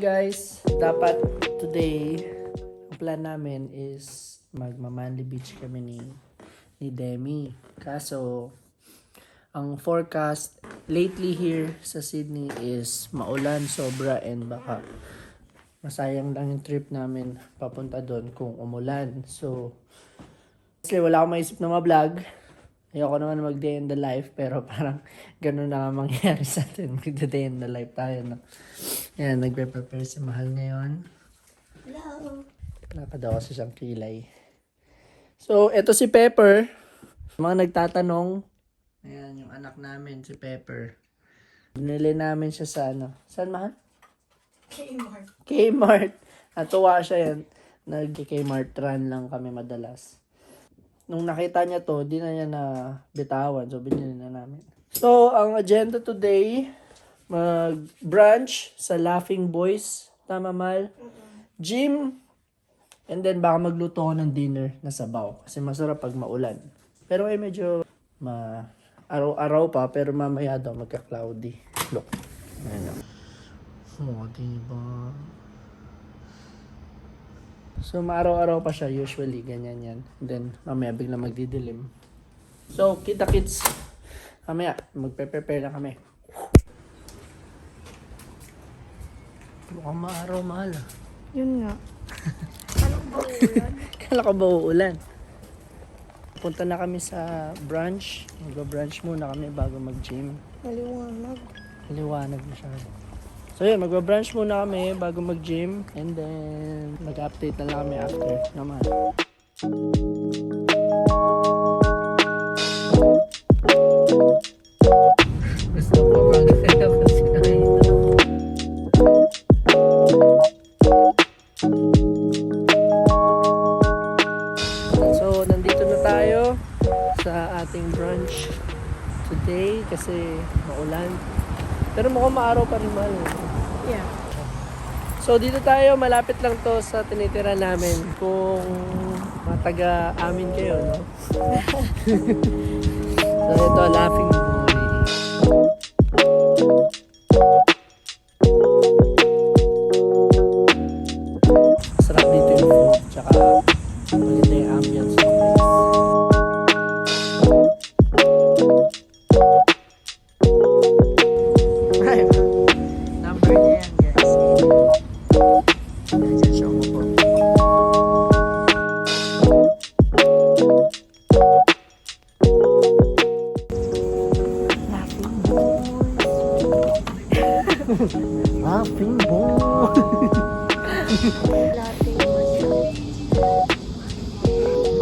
guys, dapat today ang plan namin is magma-Manly Beach kami ni Demi. Kaso ang forecast lately here sa Sydney is maulan sobra and baka masayang lang yung trip namin papunta doon kung umulan. So kasi wala akong maisip na ma-vlog. Ayoko naman mag-day in the life, pero parang ganun na nga mangyayari sa atin. Mag-day in the life tayo, no? Yan, nagpe-prepare si Mahal ngayon. Hello. Wala pa daw kasi siyang kilay. So, eto si Pepper. Mga nagtatanong, ayan, yung anak namin, si Pepper. Binili namin siya sa ano? Saan, Mahal? Kmart. Kmart. Natuwa siya yan. Nag-Kmart run lang kami madalas. Nung nakita niya to, di na niya na bitawan. So, binili na namin. So, ang agenda today, mag-brunch sa Laughing Boys. Tama, Mal? Gym. And then, baka magluto ko ng dinner na sabaw. Kasi masarap pag maulan. Pero ay medyo araw-araw pa. Pero mamaya daw magka-cloudy. Look. Ayan. Oh, diba? So, maaraw-araw pa siya. Usually, ganyan yan. Then, mamaya bigla magdidilim. So, kita-kits. Mamaya, magpe-prepare na kami. Mukhang maaraw, Mahal. Yun nga. Kala ko ba uulan? Kala ko ba uulan? Punta na kami sa brunch. Mag-brunch muna kami bago mag-gym. Maliwanag. Liwanag masyado. So yun, mag-brunch muna kami bago mag-gym. And then, mag-update na lang kami after naman. Gusto ko mag-tapos sinakita. So, nandito na tayo sa ating brunch today kasi maulan. Pero mukhang maaraw pa rin, Mahal. Yeah. So, dito tayo. Malapit lang to sa tinitira namin. Kung mataga amin kayo, no? So, ito, Laughing Boy. Sarap dito yung food. Tsaka, maganda yung ambience ng place. Number niya yan, guys. Ayan, show mo po. Laughing boy. Laughing Boy. Laughing boy.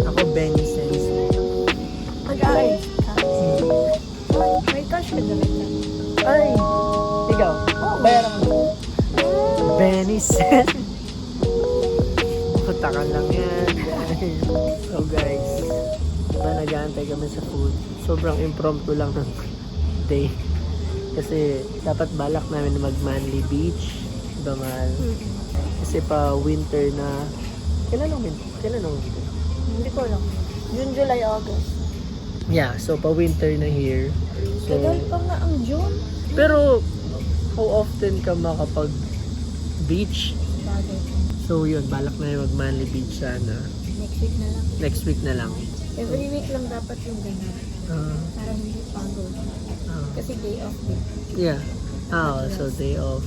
Ako, Benny Sense. Mag-aayos ka. May cash ka na rin. Ay! Ikaw? Bayaran mo. Benny Sense. Putakan lang yan, guys. So, guys. Diba, nag-aantay kami sa food. Sobrang impromptu lang ng day. Kasi dapat balak namin na mag-Manly Beach. Diba, Mahal? Kasi pa winter na. Kailan ang winter? Hindi ko alam. June, July, August. Yeah, so pa winter na here. So, Tagal pa nga ang June. pero how often ka makapag beach? Bagay. So yun, balak na yung mag-Manly Beach sana. Next week na lang. Next week na lang. Every week lang dapat yung ganyan. Para hindi pagod. Kasi day off din. Yeah. So day off.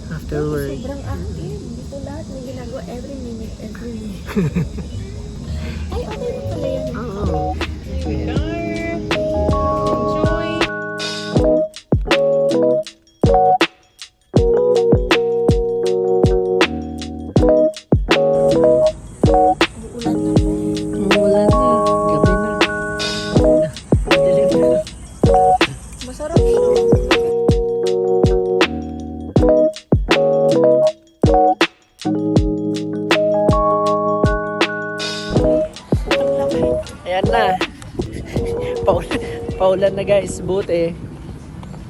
After work. Sobrang active. Dito lahat may ginagawa every minute. Ay, okay na pala yan. Oo. Enjoy! Uulan na po. Umulan na. Gabi na. Madilim na. Masarap siya. Ang laki. Ayan na. Paulan na, guys. Buti.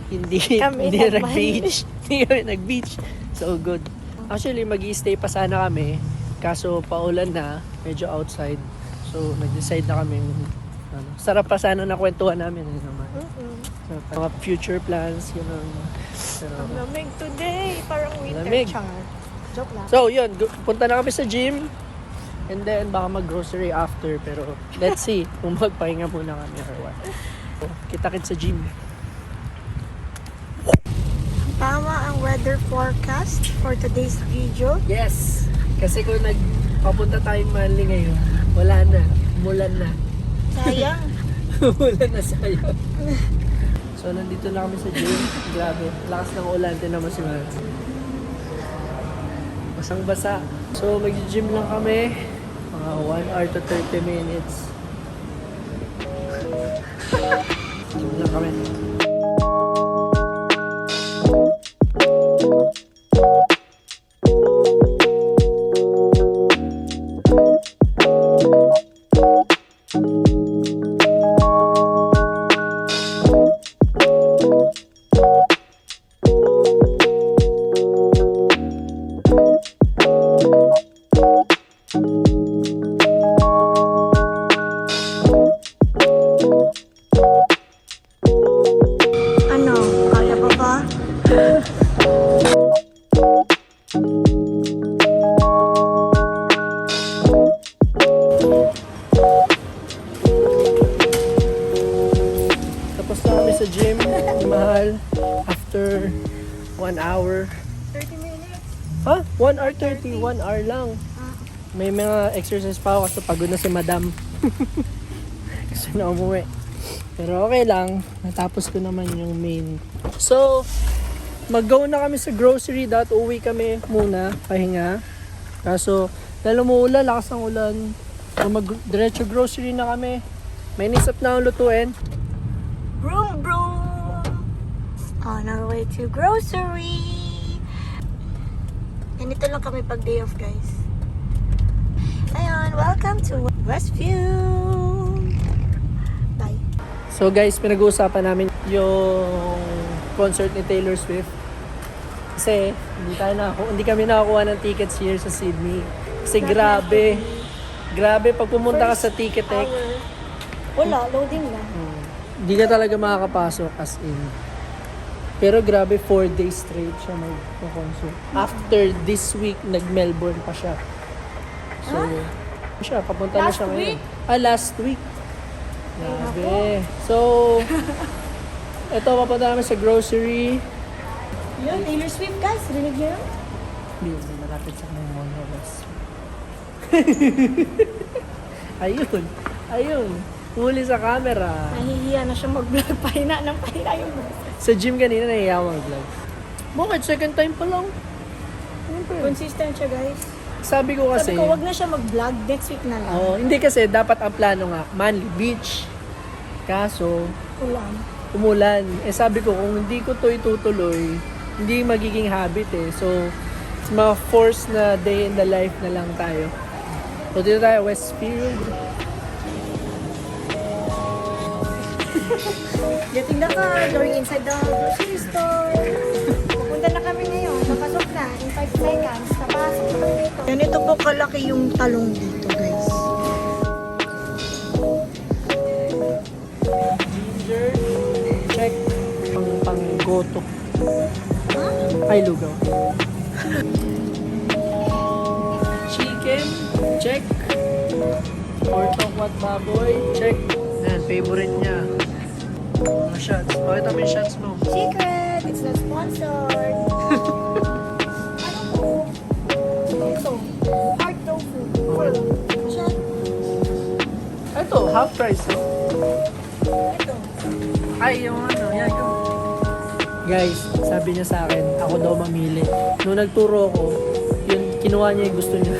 Hindi Kami nag-beach. Hindi kami nag-beach. So good. Actually, mag-i-stay pa sana kami. Kaso paulan na. Medyo outside. So nag-decide na kami. Sarap pa sana na kwentuhan namin. Naman. So, mga future plans. Yun ang, Ang lamig today. Parang winter Lamig. char. Joke lang. So, yun. Punta na kami sa gym. And then, baka mag-grocery after. Pero, let's see kung magpahinga muna kami or what. So, kita-kits sa gym. Tama ang weather forecast for today's video. Yes! Kasi kung nagpapunta tayong Manly ngayon, wala na. Mulan na. Sayang. Mulan na sayang. So, nandito na kami sa gym. Grabe. Lakas ng ulan. Tinaman si Matt. Basang-basa. So, mag-gym lang kami. Mga 1 hour to 30 minutes. Gym lang kami. Ano? Kaya ba ba? Tapos na kami sa gym. Mahal. After 1 hour. 30 minutes. Ha? 1 hour 30. 1 hour lang. May mga exercise pa ako kasi pagod na si madam. Gusto na umuwi. Pero okay lang. Natapos ko naman yung main. So, mag-go na kami sa grocery. Dapat uwi kami muna. Pahinga. Kaso, dahil umuulan, lakas ng ulan. So, mag-diretso grocery na kami. May nisap na akong lutuin. Broom broom. On our way to grocery. Ganito lang kami pag day off, guys. Ayun, welcome to Westview. Bye. So guys, pinag-uusapan namin yung concert ni Taylor Swift. Kasi hindi kami nakakuha ng tickets here sa Sydney. Kasi grabe. Grabe pag pumunta ka sa Ticketek, Wala, loading lang. hindi ka talaga makakapasok as in. Pero grabe 4 days straight siya mag-concert. After this week, nag-Melbourne pa siya. So, siya, papunta na Last siya ngayon. week? Last week. Grabe. So, eto, papunta namin sa grocery. Yun, Taylor Swift, guys. Rinig niyo yun? Hindi, malapit sa mga West. Ayun. Huli sa camera. Nahihiya na siya mag-vlog. Pahina yung vlog. Sa gym kanina, nahiya mag-vlog. Bakit? Second time pa lang. Consistent siya, guys. Sabi ko kasi, Sabi ko, wag na siya mag-vlog. Next week na lang. hindi kasi dapat ang plano nga, Manly Beach. Kaso, Ulan. umulan. Sabi ko, kung hindi ko to itutuloy, hindi magiging habit eh. So, it's mga forced na day in the life na lang tayo. So, dito tayo, Westfield. Getting the car, going inside the grocery store. Pupunta na kami ngayon. Napasok na. In 5 seconds, napasok na kami dito. Ganito po kalaki yung talong dito, guys. Ginger, check. Pang-goto. Huh? Ay, lugaw. Chicken, check. Portokwat baboy, check. Yan, favorite niya. Mga shots. Pakita mo yung shots mo. Secret! It's not sponsored. Ano po? Ito. Hard tofu. Okay. Shot. Ito, half price. Ito. Ay, yung ano, yan yung... Guys, sabi niya sa akin, ako daw mamili. Nung nagturo ko, yun, kinuha niya yung gusto niya.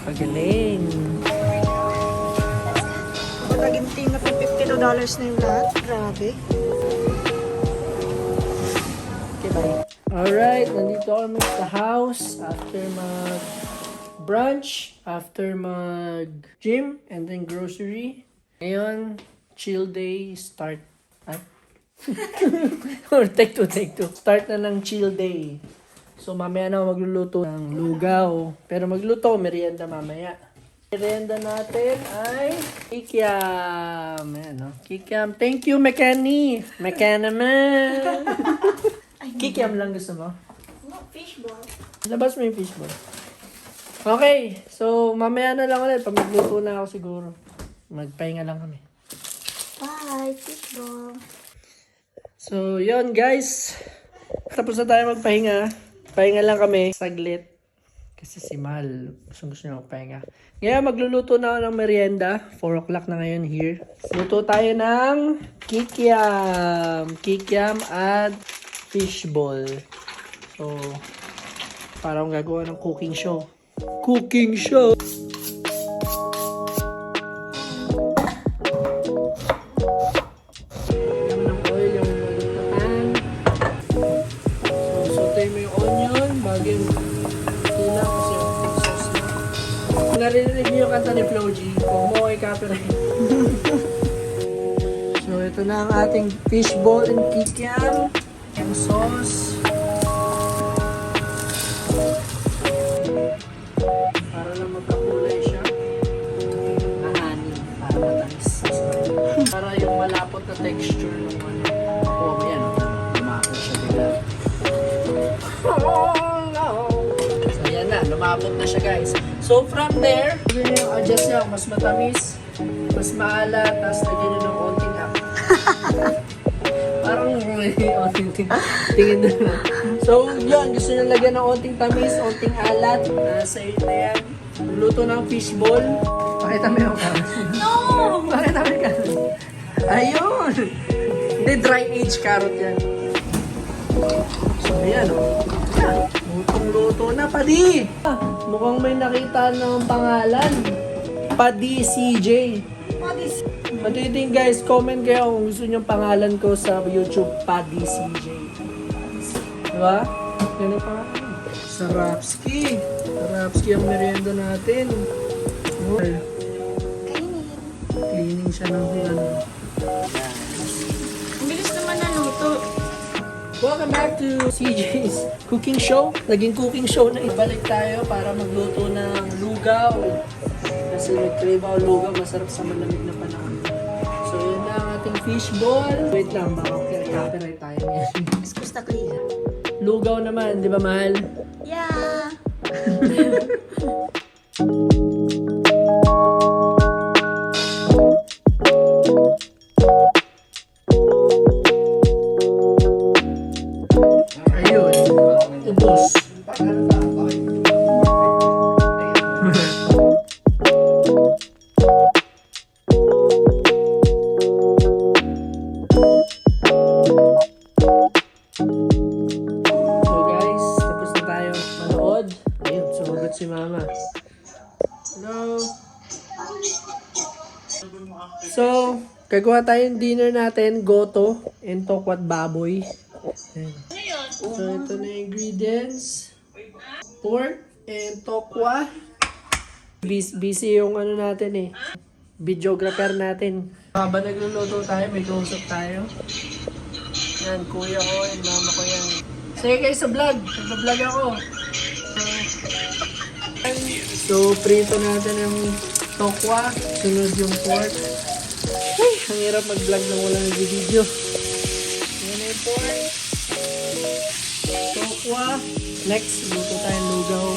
Pagaling. Pataginting na $52 na yung lahat. Grabe. Okay, bye. Alright, nandito kami sa house after mag-brunch, after mag-gym, and then grocery. Ngayon, chill day, start. Ay? Or take two. Start na ng chill day. So, mamaya na ako magluluto ng lugaw. Pero magluto ko, merienda mamaya. Merienda natin ay kikiam. Ayan, no? Kikiam. Thank you, Mekani. Mekanaman. Kikiam lang gusto mo? No, fishball. Labas mo yung fishball. Okay, so mamaya na lang ulit. Pag magluto na ako siguro. Magpahinga lang kami. Bye, fishball. So, yun guys. Tapos na tayo magpahinga. Pahinga lang kami. Saglit. Kasi si Mahal, gusto niya magpahinga. Ngayon, magluluto na ako ng merienda. 4 o'clock na ngayon here. Luto tayo ng kikiam. Kikiam at fishball. So, parang gagawa ng cooking show. Cooking show! Lagyan mo ng oil yung malut na pan. So, sautay mo yung onion bago yung tila kasi yung thick sauce na. Kung narinig niyo yung kanta ni Flo G, huwag mo kay copyright. So, ito na ang ating fishball and kikiam. Yung sauce. Para lang magkakulay siya. Honey. Para matamis. Para yung malapot na texture ng ano. Oh, yan. Lumapot siya bigla. So, yan na. Lumapot na siya, guys. So, from there, yun yung adjust niya. Mas matamis, mas maalat, tapos lagyan nyo ng konting parang onting tingin doon. So, yun. Gusto nyo lagyan ng onting tamis, onting alat. Nasa iyo na yan. Luto ng fishball. Pakita mo yung carrot. No! Pakita mo yung carrot. Ayun! Hindi, dry age carrot yan. So, yan o. Lutong-luto na, Padi! Mukhang may nakita ng pangalan. Padi CJ. What is... What do you think, guys? Comment kayo kung gusto nyo pangalan ko sa YouTube, Paddy CJ. Diba? Yan ang pangalan. Sarapski. Sarapski ang merienda natin. Oh. Kainin. Cleaning siya ng ano. Ang bilis naman na luto. Welcome back to CJ's cooking show. Naging cooking show na ibalik tayo para magluto ng lugaw. Kasi nag-crave ako lugaw, masarap sa malamig na panahon. So yun na ang ating fishball. Wait lang, baka copyright tayo ngayon. Gusto ko yan. Lugaw naman, di ba mahal? Yeah! Ayun, ubos. So guys, tapos na tayo manood. Ayun, sumagot si Mama. Hello. So, gagawa tayong dinner natin, goto and tokwat baboy. Ayan. So, ito na yung ingredients. Pork and tokwa. Busy yung ano natin eh. Videographer natin. Habang nagluluto tayo, may kausap tayo. Yan, kuya ko and mama ko yan. Sige kayo sa vlog. Nag-vlog ako. So, prito natin yung tokwa. Sunod yung pork. Ay, ang hirap mag-vlog nang wala nag-video. Yan na yung pork. Tokwa. Next, luto tayong lugaw.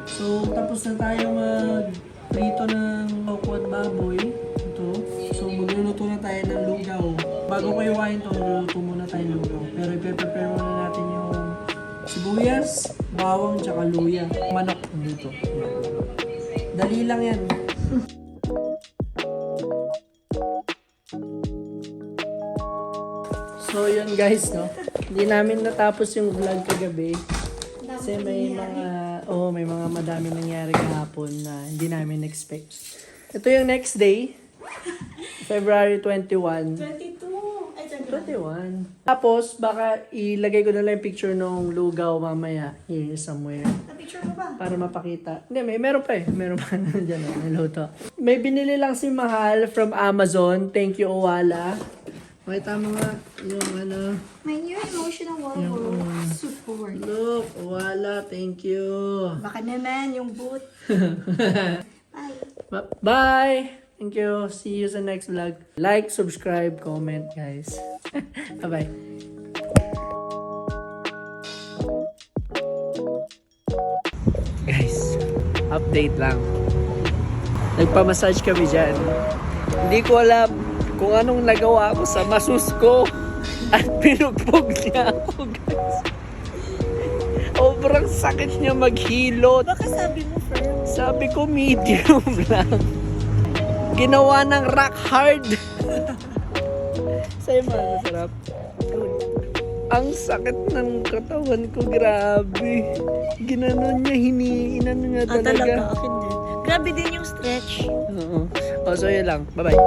So, tapos na tayo mag-prito ng tokwa at baboy. Ito. So, magluluto na tayo ng lugaw. Bago ko iwain ito, magluluto muna tayo ng lugaw. Pero i-prepare muna natin yung sibuyas, bawang, tsaka luya. Manok dito. Dali lang yan. So yun guys, no? Hindi namin natapos yung vlog kagabi. Kasi may mga madami nangyari kahapon na hindi namin expect. Ito yung next day. February 21. 22. Ay, 21. Tapos, baka ilagay ko na lang yung picture ng lugaw mamaya here somewhere. Na-picture mo ba? Para mapakita. Hindi, meron pa eh. Meron pa dyan, niluto. May binili lang si Mahal from Amazon. Thank you, Owala. Makita mo nga yung ano. My new emotional wall support. Look, Owala, thank you. Baka naman yung boot. Bye. Bye! Thank you. See you sa next vlog. Like, subscribe, comment, guys. Bye-bye. Guys, update lang. Nagpamassage kami dyan. Hindi ko alam kung anong nagawa ko sa masus ko at pinugbog niya ako, guys. Sobrang sakit niya maghilot. Baka sabi mo firm. Sabi ko medium lang. Ginawa ng rock hard. Sa'yo mga masarap. Ang sakit ng katawan ko, grabe. Ginanon niya, inano niya Talaga, talaga. akin din. Grabe din yung stretch. Oo. O, so yun lang. Bye-bye.